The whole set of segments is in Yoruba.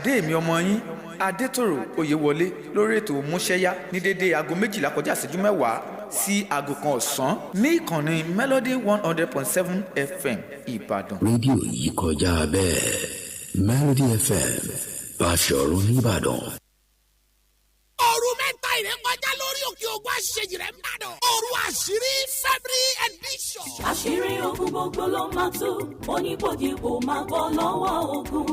pàdé mi ọmọ yín Adétòrò Oyèwọlé lórí ètò Múṣẹ́yá ní dédé aago 12 kọjá ìṣẹ́jú 10 sí aago 1 ọ̀sán ní ìkànnì Melody 100.7 FM Ìbàdàn. rédíò yìí kọjá bẹ́ẹ̀ Melody FM Báṣọ̀run nìbàdàn. Òru mẹ́ta ìrékọjá lórí òkè ògùn àṣejì rẹ̀ ń bàdàn. Òru àṣírí February edition. Àṣírí ogun gbogbo ló máa tú, oníbòjìbò máa bọ́ lọ́wọ́ ogun.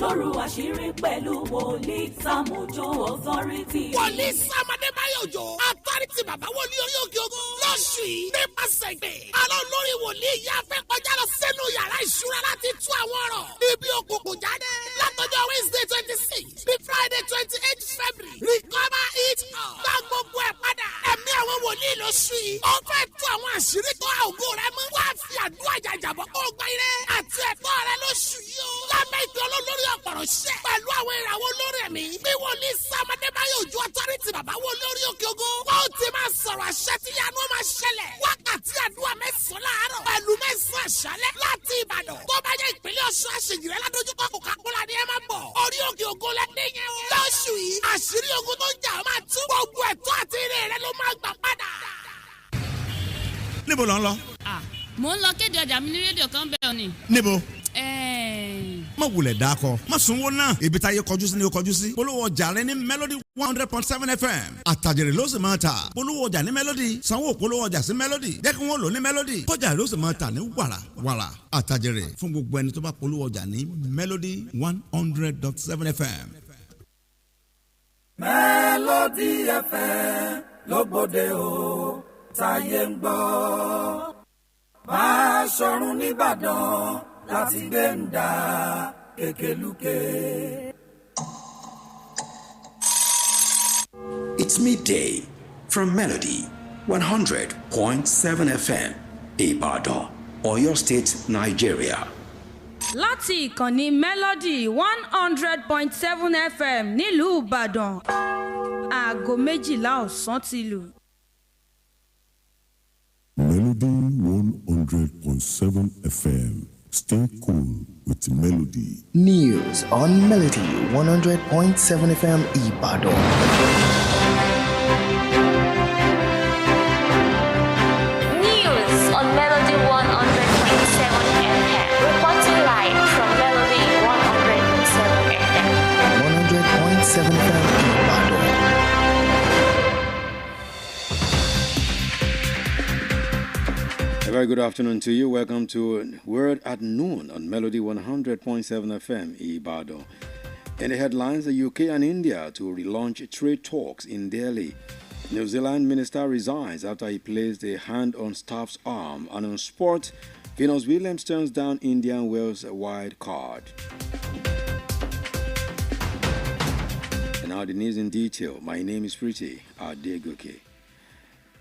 Lóru àṣírí pẹ̀lú wòlíì Sàmójó authority. Wòlíì Sam Adébáyọ̀ Òjó authority bàbá wòlíì orí òkè ògùn. Lóṣù yìí nípasẹ̀ ìgbè. Àlọ́ lórí wòlíì yá fẹ́ kọjá lọ sínú yàrá ìṣúra láti tú àwọn ọ̀rọ̀. Ibi òkùnkùn jáde. Látọjọ́ Wednesday 26 bí Friday 28 February. Recover it all. Gba gbogbo ẹ̀ padà. Ẹ̀mí àwọn wòlíì lóṣù yìí. Ó fẹ́ tú àwọn àṣírí tó àwògùn rẹ mú. Wá fi àdúrà jàjàbọ̀ kó gba ire. Àti ẹ̀tọ́ rẹ lóṣù yìí o. Lábẹ́ ìgbé olólórí ọ̀pọ̀rọ̀ ṣẹ́. Pẹ̀lú àwọn ìràwọ̀ olórí ẹ̀mí. Bí wòlíì Sam Adébáyọ̀ Òjó authority bàbá wòlíì orí òkè ògo. Wọ́n ó ti máa sọ̀rọ̀ àṣẹ tí yanu máa ṣẹlẹ̀. Wákàtí àdúrà 9 láàárọ̀. Pẹ̀lú 9 àṣálẹ́ láti Ìbàdàn. Tó bá jẹ́ ìpínlẹ̀ Ọ̀ṣun àṣejì rẹ̀ ládójúkọ Coca-Cola ni ẹ máa bọ̀. Orí òkè ògo lẹ́dẹ̀ yẹn o. Lóṣù yìí, àṣírí ogun tó ń jà máa tú. Gbogbo ẹ̀tọ́ àti ire rẹ ló máa gbà padà. Níbo lò ń lọ? Mò ń lọ kéde ọjà mi ní rédíò kan bẹ́ẹ̀ ni. Níbo? Má wulẹ̀ dákọ̀, má sunwó náà. Ibi táyé kọjú sí ni ó kọjú sí. Polówó ọjà rẹ ní Melody 100.7 FM. Àtàjèrè ló sì máa ta. Polówó ọjà ní Melody. Sanwó polówó ọjà sí Melody. Jẹ́ kí wọ́n lò ní Melody. Kọjá ló sì máa ta ní wàrà wàrà. Àtàjèrè fún gbogbo ẹni tó bá polówó ọjà ní Melody 100.7 FM. Melody FM ló gbòde o táyé ń gbọ́. Báṣọ̀run nìbàdàn láti gbé ń dá kékelúké. It's midday from Melody 100.7 FM Ìbàdàn, Ọ̀yọ́ State, Nigeria. Láti ìkànnì Melody 100.7 FM nílùú Ìbàdàn, aago 12 ọ̀sán ti lù. Melody 100.7 FM. Stay cool with Melody. News on Melody 100.7 FM Ibadan. News on Melody 100.7 FM. Reporting live from Melody 100.7 FM. 100.7 FM Ibadan. A very good afternoon to you. Welcome to Word at Noon on Melody 100.7 FM Ibadan. In the headlines, the UK and India to relaunch trade talks in Delhi. New Zealand minister resigns after he placed a hand on staff's arm. And on sport, Venus Williams turns down Indian Wales wild card. And now the news in detail. My name is Priti Adegoke.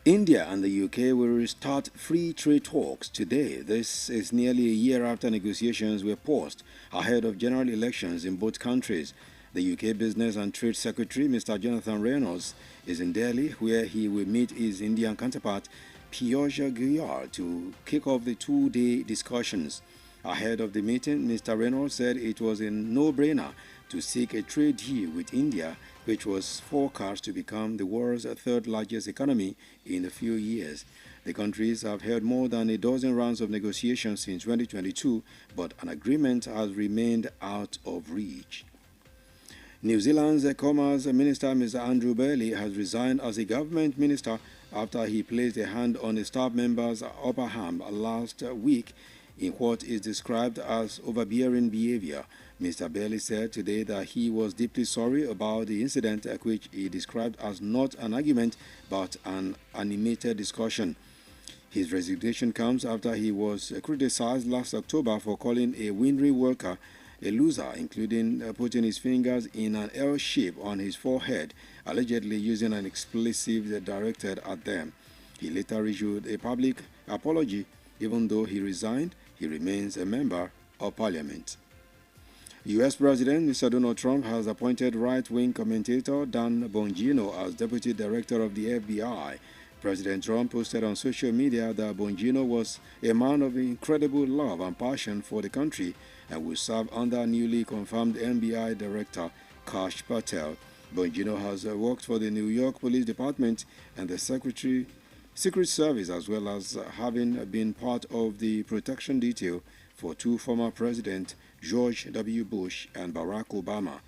India and the UK will restart free trade talks today. This is nearly a year after negotiations were paused ahead of general elections in both countries. The UK Business and Trade Secretary, Mr. Jonathan Reynolds, is in Delhi, where he will meet his Indian counterpart, Piyush Goyal, to kick off the two-day discussions. Ahead of the meeting, Mr. Reynolds said it was a no-brainer to seek a trade deal with India, which was forecast to become the world's third largest economy in a few years. The countries have held more than a dozen rounds of negotiations since 2022, but an agreement has remained out of reach. New Zealand's Commerce Minister, Mr. Andrew Bailey, has resigned as a government minister after he placed a hand on a staff member's upper arm last week in what is described as overbearing behavior. Mr. Bailey said today that he was deeply sorry about the incident, which he described as not an argument but an animated discussion. His resignation comes after he was criticized last October for calling a Windry worker a loser, including putting his fingers in an L shape on his forehead, allegedly using an explosive directed at them. He later issued a public apology. Even though he resigned, he remains a member of parliament. U.S. President Mr. Donald Trump has appointed right-wing commentator Dan Bongino as Deputy Director of the FBI. President Trump posted on social media that Bongino was a man of incredible love and passion for the country and will serve under newly confirmed NBI Director Kash Patel. Bongino has worked for the New York Police Department and the Secret Service, as well as having been part of the protection detail for two former presidents, George W. Bush and Barack Obama.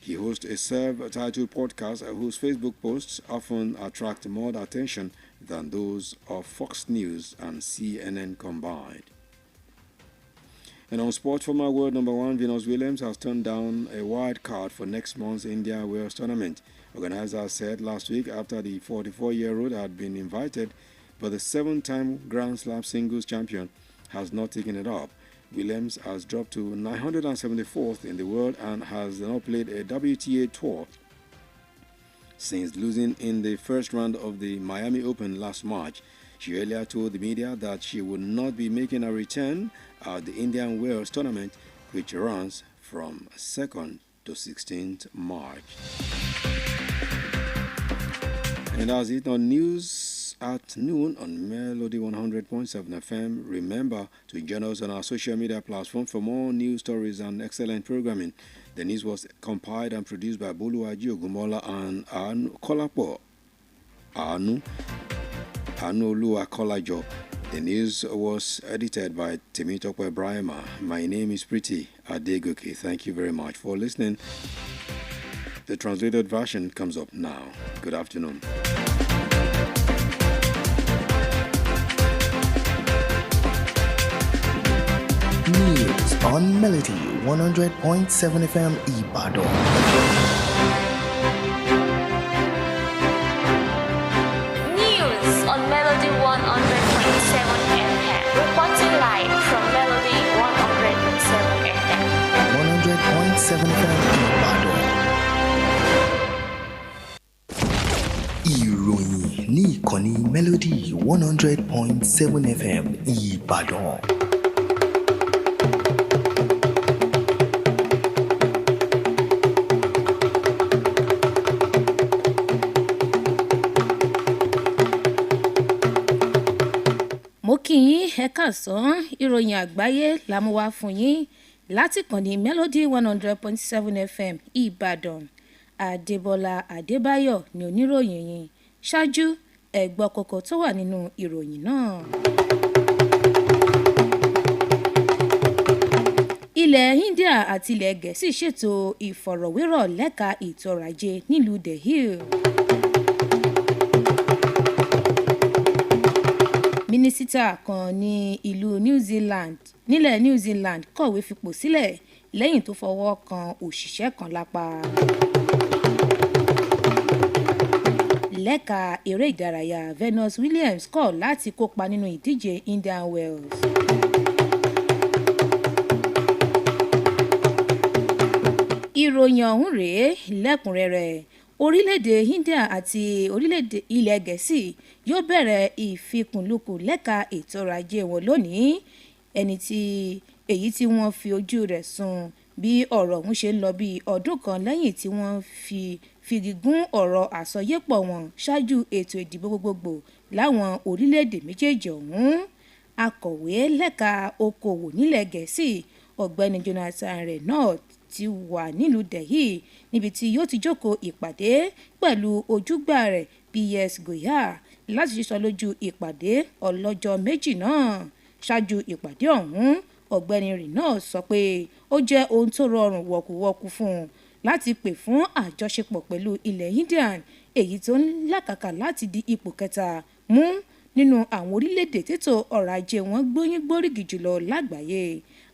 He hosts a self-titled podcast whose Facebook posts often attract more attention than those of Fox News and CNN combined. And on sport, former world number 1 Venus Williams has turned down a wild card for next month's India Wells tournament. Organizers said last week after the 44-year-old had been invited, but the 7-time Grand Slam singles champion has not taken it up. Williams has dropped to 974th in the world and has not played a WTA tour since losing in the first round of the Miami Open last March. She earlier told the media that she would not be making a return at the Indian Wells tournament, which runs from 2nd to 16th March. And that's it on news at noon on Melody 100.7 FM. Remember to join us on our social media platform for more news stories and excellent programming. The news was compiled and produced by Boluwaji Ogumola and Kolapo Anu Oluwakolajo. The news was edited by Temitope Brahima. My name is Pretty Adegoke. Thank you very much for listening. The translated version comes up now. Good afternoon. News on Melody 100.7 FM Ibadan. News on Melody 100.7 FM. Reporting live from Melody 100.7 FM. 100.7 FM Ibadan. Ìròyìn ní ìkànnì Melody 100.7 FM Ìbàdàn. Mo kí yín ẹ káàsán, ìròyìn àgbáyé la mú wá fún yín láti ìkànnì Melody 100.7 FM Ìbàdàn. Adebola Adebayo ni oníròyìn yìí. Ṣáájú ẹ gbọ́ kókó tó wà nínú ìròyìn náà. Ilẹ̀ India àti ilẹ̀ Gẹ̀ẹ́sì ṣètò ìfọ̀rọ̀wérọ̀ lẹ́ka ètò ọrọ̀ ajé nílùú Delhi. Mínísítà kan ní ìlú nílẹ̀ New Zealand kọ̀wé fipò sílẹ̀ lẹ́yìn tó fọwọ́ kan òṣìṣẹ́ kan lápá. Lẹ́ka eré ìdárayá, Venus Williams kọ̀ láti kópa nínú ìdíje Indian Wells. Ìròyìn ọ̀hún rèé lẹ́kùnrẹ́rẹ́. Orílẹ̀-èdè India àti orílẹ̀-èdè ilẹ̀ Gẹ̀ẹ́sì yóò bẹ̀rẹ̀ ìfikùnlukùn lẹ́ka ètò ọrọ̀ ajé wọn lónìí, èyí tí wọ́n fi ojú rẹ̀ sùn bí ọ̀rọ̀ ọ̀hún ṣe ń lọ bí ọdún kan lẹ́yìn tí wọ́n figi gún ọ̀rọ̀ àsọyépọ̀ wọn ṣáájú ètò ìdìbò gbogbogbò láwọn orílẹ̀-èdè méjèèjì ọ̀hún. Akọ̀wé lẹ́ka okòwò nílẹ̀ Gẹ̀ẹ́sì ọ̀gbẹ́ni Jonathan Reynolds ti wà nílùú Delhi níbi tí yóò ti jókòó ìpàdé pẹ̀lú ojúgbà rẹ̀ PS Goyal láti sísọ lójú ìpàdé ọlọ́jọ́ méjì náà. Ṣáájú ìpàdé ọ̀hún, ọ̀gbẹ́ni Reynolds sọ pé ó jẹ́ ohun tó rọrùn wọ̀kùwọ̀kù fún un láti pè fún àjọṣepọ̀ pẹ̀lú ilẹ̀ Indian, èyí tó ń làkàkà láti di ipò kẹta mú nínú àwọn orílẹ̀-èdè tètò ọrọ̀ ajé wọn gbóyún gbórígì jùlọ lágbàáyé.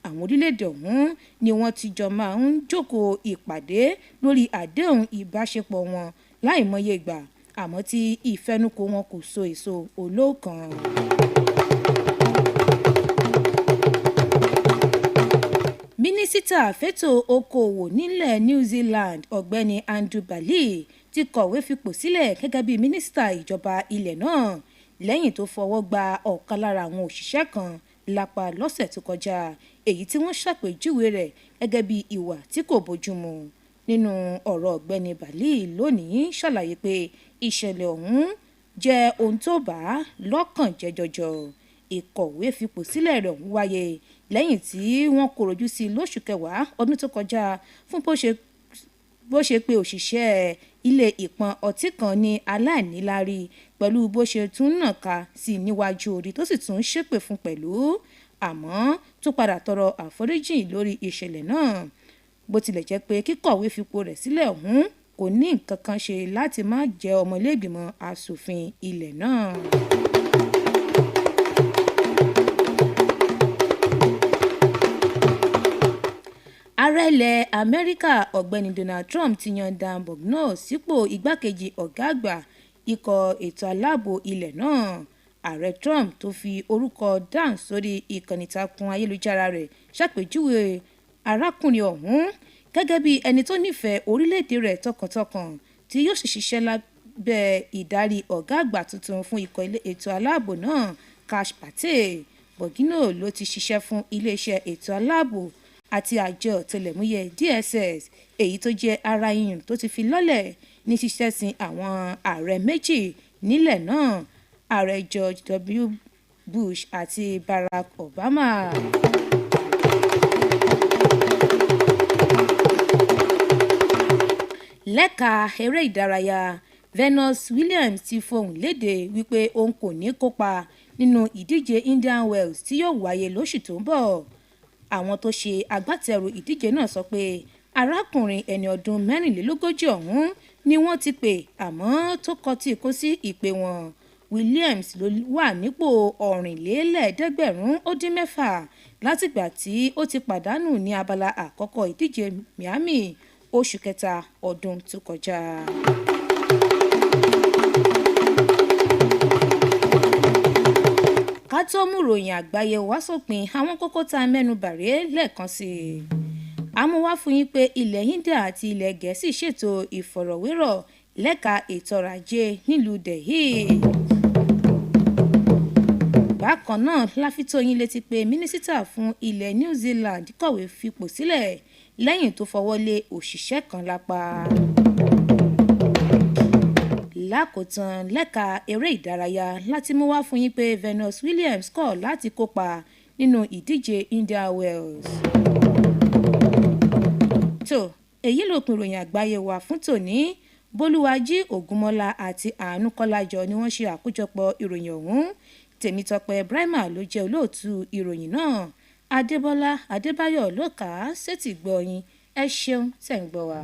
Àwọn orílẹ̀-èdè ọ̀hún ni wọ́n ti jọ máa ń jókòó ìpàdé lórí àdéhùn ìbáṣepọ̀ wọn láìmọye ìgbà, àmọ́ tí ìfẹnukò wọn kò so èso olóòkan. Mínísítà fẹ́tò okòwò nílẹ̀ New Zealand ọ̀gbẹ́ni Andrew Bailey ti kọ̀wé fipò sílẹ̀ gẹ́gẹ́ bí mínísítà ìjọba ilẹ̀ náà lẹ́yìn tó fọwọ́ gba ọ̀kan lára àwọn òṣìṣẹ́ kan lápá lọ́sẹ̀ tó kọjá, èyí tí wọ́n ṣàpèjúwe rẹ̀ gẹ́gẹ́ bí ìwà tí kò bójúmu. Nínú ọ̀rọ̀ ọ̀gbẹ́ni Bailey lónìí ṣàlàyé pé ìṣẹ̀lẹ̀ ọ̀hún jẹ́ ohun tó bà á lọ́kàn jẹ́ jọjọ. Ìkọ̀wé fipò sílẹ̀ rẹ̀ ọ̀hún wáyé lẹ́yìn tí wọ́n kòròjú sí lóṣù kẹwàá ọdún tó kọjá fún bó ṣe pé òṣìṣẹ́ ilé ìpọn ọtí kan ní aláìníláárí pẹ̀lú bó ṣe tún nàka sí níwájú orí tó sì tún ṣépè fún pẹ̀lú àmọ́ tó padà tọrọ àforíjì lórí ìṣẹ̀lẹ̀ náà bó tilẹ̀ jẹ́ pé kíkọ̀wé fipò rẹ̀ sílẹ̀ ọ̀hún kò ní nǹkan kan ṣe láti má jẹ́ ọmọ ilé ìgbìmọ̀ asòfin ilẹ̀ náà. ààrẹ ilẹ̀ amẹ́ríkà ọ̀gbẹ́ni Donald Trump ti yan Dan Bongno sípò igbákejì ọ̀gá àgbà ikọ̀ ètò aláàbò ilẹ̀ náà. ààrẹ Trump tó fi orúkọ Dan sórí ìkànnì ìtàkùn ayélujára rẹ̀ ṣàpèjúwe arákùnrin ọ̀hún gẹ́gẹ́ bí ẹni tó nífẹ̀ẹ́ orílẹ̀-èdè rẹ̀ tọkàntọkàn tí yóò sì ṣiṣẹ́ lábẹ́ ìdarí ọ̀gá àgbà tuntun fún ikọ̀ ètò aláàbò náà Kash Patel. Bongno ló ti ṣiṣẹ́ fún iléeṣẹ́ ètò aláàbò àti àjọ ọ̀tẹlẹ̀múyẹ́ DSS èyí tó jẹ́ ara iyùn tó ti fi lọ́lẹ̀ ní ṣiṣẹ́ sin àwọn ààrẹ méjì nílẹ̀ náà ààrẹ George W. Bush àti Barack Obama. lẹ́ka eré ìdárayá Venus Williams ti fohùn lédè wípé òun kò ní kópa nínú ìdíje Indian Wells tí yóò wáyé lóṣù tó ń bọ̀. àwọn tó ṣe agbátẹrù ìdíje náà sọ pé arákùnrin ẹni ọdún 34 ọ̀hún ni wọ́n ti pè àmọ́ tó kọtí kó sí ìpè wọn. Williams ló wà nípò 4,716 látìgbà tí ó ti pàdánù ní abala àkọ́kọ́ ìdíje Miami oṣù kẹta ọdún tó kọjá. ká tó mú ròyìn àgbáyé wá sópin àwọn kókó tá a mẹ́nu bàrẹ́ lẹ́ẹ̀kan sí i. àmúwá fún yín pé ilẹ̀ India àti ilẹ̀ Gẹ̀ẹ́sì ṣètò ìfọ̀rọ̀wérọ̀ lẹ́ka ètò ọrọ̀ ajé nílùú Delhi. bákan náà la fi tó yín létí pé mínísítà fún ilẹ̀ New Zealand kọ̀wé fipò sílẹ̀ lẹ́yìn tó fọwọ́ lé òṣìṣẹ́ kan lápá. lákòótán lẹ́ka eré ìdárayá láti mú wá fún yín pé Venus Williams kọ̀ láti kópa nínú ìdíje Indian Wells. tó èyí lópin ìròyìn àgbáyé wa fún tòní. Bólúwájí Ògúnmọ́lá àti Àánú Kọ́lájọ ni wọ́n ṣe àkójọpọ̀ ìròyìn ọ̀hún. Tèmítọ́pẹ́ Brahma ló jẹ́ olóòtú ìròyìn náà. Adébọ́lá Adébáyọ̀ ló kà á sétí gbọ́ yín. ẹ ṣeun tẹ̀ ń gbọ́ wa.